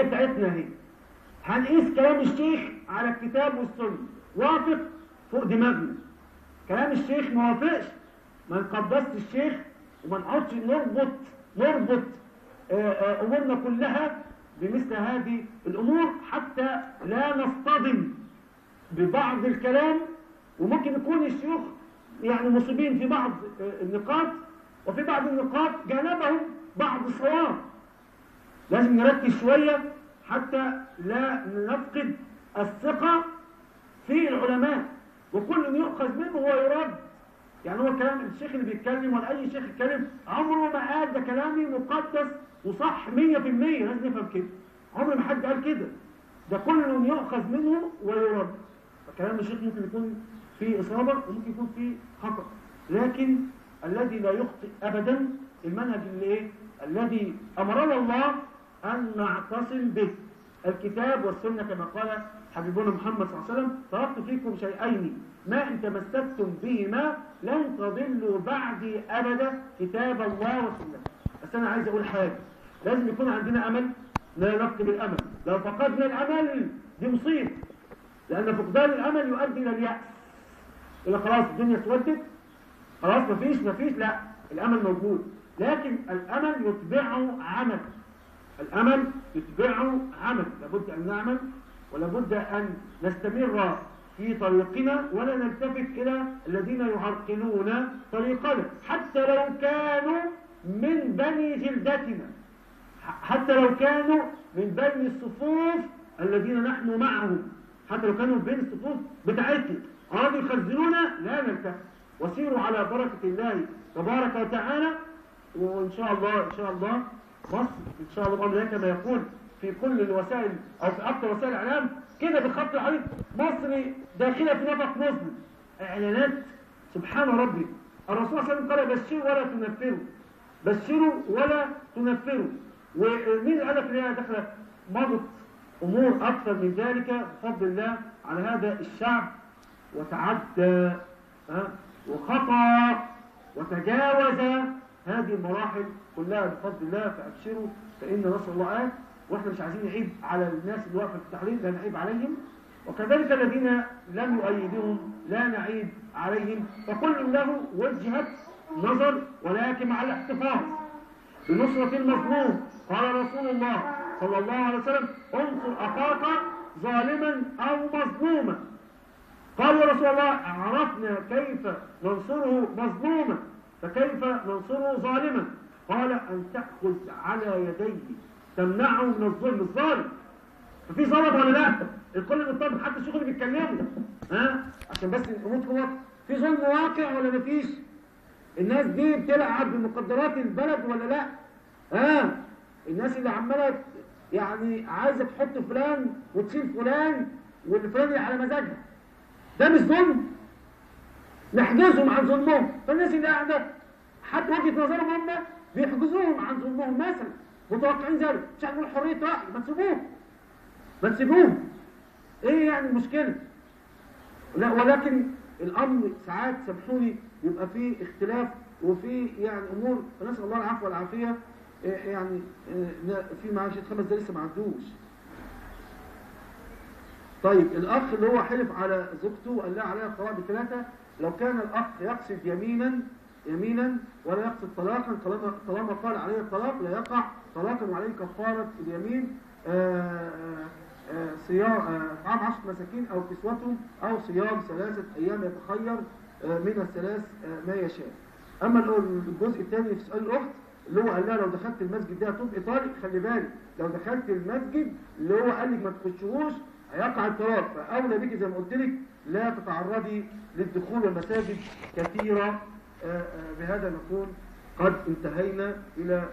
بتاعتنا اهي، هنقيس كلام الشيخ على الكتاب والسنة، وافق فوق دماغنا، كلام الشيخ ما وافقش ما نقدسش الشيخ، وما نقعدش نربط امورنا كلها بمثل هذه الامور حتى لا نصطدم ببعض الكلام، وممكن يكون الشيوخ يعني مصيبين في بعض النقاط، وفي بعض النقاط جانبهم بعض الصواب. لازم نركز شوية حتى لا نفقد الثقة في العلماء، وكل يؤخذ منه هو يرد. يعني هو كلام الشيخ اللي بيتكلم ولا أي شيخ يتكلم عمره ما قال ده كلامي مقدس وصح 100%، لازم نفهم كده. عمر ما حد قال كده، ده كل يؤخذ منه ويرد. فكلام الشيخ ممكن يكون فيه إصابة وممكن يكون فيه خطأ، لكن الذي لا يخطئ أبدا المنهج اللي إيه؟ الذي أمرنا الله أن نعتصم به، الكتاب والسنة كما قال حبيبنا محمد صلى الله عليه وسلم: تركت فيكم شيئين ما إن تمسكتم بهما لن تضلوا بعدي أبدا، كتاب الله وسنة. بس أنا عايز أقول حاجة، لازم يكون عندنا أمل، لا نفقد الأمل. لو فقدنا الأمل دي مصيبة، لأن فقدان الأمل يؤدي إلى اليأس، إلى خلاص الدنيا اسودت، خلاص مفيش، لا، الأمل موجود، لكن الأمل يتبعه عمل، الأمل يتبعه عمل. لابد أن نعمل، ولابد أن نستمر في طريقنا، ولا نلتفت إلى الذين يعرقلون طريقنا، حتى لو كانوا من بني جلدتنا، حتى لو كانوا من بني الصفوف الذين نحن معهم، حتى لو كانوا من بين الصفوف بتاعتنا، أرادوا يخزنونا، لا نلتفت، وسيروا على بركة الله تبارك وتعالى. وإن شاء الله مصر إن شاء الله بأمر كما يقول في كل الوسائل أو في أكثر وسائل الإعلام كده بخط العريض: مصر داخلة في نفق مظلم. إعلانات سبحان ربي. الرسول صلى الله عليه وسلم قال: بشروا ولا تنفروا، بشروا ولا تنفروا. ومين قال لك إنها داخلة؟ مضت أمور أكثر من ذلك بفضل الله على هذا الشعب، وتعدى وخطأ وتجاوز هذه المراحل كلها بفضل الله. فأبشروا فإن نصر الله آت. وإحنا مش عايزين نعيب على الناس اللي واقفة في التحرير، لا نعيب عليهم، وكذلك الذين لم يؤيدهم لا نعيب عليهم، فكل له وجهة نظر، ولكن مع الاحتفاظ بنصرة المظلوم. قال رسول الله صلى الله عليه وسلم: انصر أخاك ظالما أو مظلوما. قال يا رسول الله: عرفنا كيف ننصره مظلوما، فكيف ننصره ظالما؟ قال: أن تأخذ على يديه تمنعه من الظلم. الظالم ففي ظلم ولا لا؟ الكل مطمن، حتى الشيوخ اللي بيتكلموا عشان بس الامور تكون في ظلم واقع ولا مفيش؟ الناس دي بتلعب بمقدرات البلد ولا لا؟ الناس اللي عماله يعني عايزه تحط فلان وتشيل فلان والفلان اللي على مزاجها، ده مش ظلم؟ نحجزهم عن ظلمهم. فالناس اللي قاعده حتى وجهه نظرهم هم بيحجزوهم عن ظلمهم مثلا، متوقعين ذلك. مش هنقول حريه راي، ما تسيبوهم، ايه يعني المشكله؟ لا، ولكن الامر ساعات سامحوني يبقى فيه اختلاف وفي يعني امور، فنسال الله العفو والعافيه. يعني في معاه شيء 5 دقايق لسه ما عندوش. طيب الاخ اللي هو حلف على زوجته وقال لها عليها الطلاق ب3، لو كان الاخ يقصد يمينا ولا يقصد طلاقا، طالما قال عليه الطلاق لا يقع طلاقا، وعليه كفاره اليمين صيام طعام 10 مساكين او كسوتهم او صيام 3 ايام، يتخير من الثلاث ما يشاء. اما الجزء الثاني في سؤال الاخت اللي هو قال لها لو دخلت المسجد ده هتبقى طالق، خلي بالك لو دخلت المسجد اللي هو قال لك ما تخشوش هيقع الطلاق، فاولى بك زي ما قلت لك لا تتعرضي للدخول المساجد كثيرا. بهذا نكون قد انتهينا الى